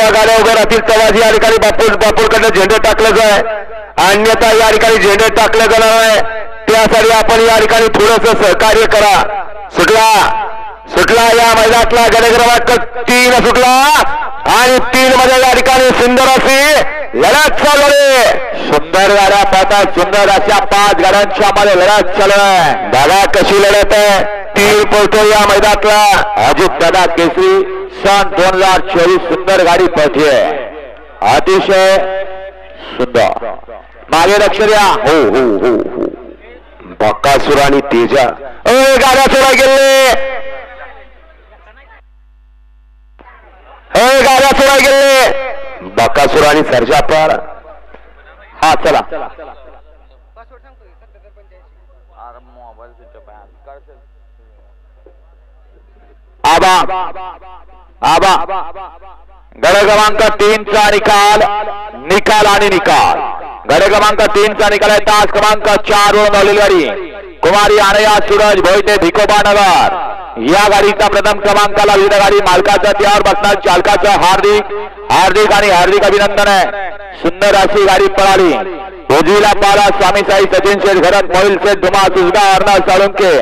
जेव्हा गाड्या उभ्या राहतील तेव्हा या ठिकाणी बापूरकडनं झेंडे टाकलं जाय, अन्यथा या ठिकाणी झेंडे टाकले जाणार आहे. त्यासाठी आपण या ठिकाणी थोडंसं सहकार्य करा. सुटला या मैदानातला गड क्रमांक 3 सुटला आणि 3 मध्ये या ठिकाणी सुंदर अशी लढत चालू आहे. सुंदर गाड्या पाहतात, सुंदर अशा 5 गाड्यांच्या मध्ये लढत चालू आहे. दादा कशी लढत आहे. 3 पळतो या मैदानातला अजित दादा केसरी सन 2024. सुंदर गाडी पळते, अतिशय सुंदर. मागे लक्ष द्या. हो हो हो हो बकासूर आणि तेजा गाड्या सोडा गेले, गाड्या सोडा गेले. बकासूर आणि सर्जापर. हा चला आबा गड क्रमांक 3 चा निकाल आणि निकाल. गड क्रमांक 3 चा निकाल आहे. तास क्रमांक 4 वर धावलेली गाडी कुमारी आनया सूरज भोईटे भिकोबा नगर. या गाडीचा प्रथम क्रमांकाला विविध गाडी मालकाचा त्यावर बसणार चालकाचं हार्दिक आणि हार्दिक अभिनंदन आहे. सुंदर अशी गाडी पळाली. उजवीला पाला स्वामी साई सचिन शेठ घरत मोहिल शेठ धुमा सुजगा अर्णव साळुंके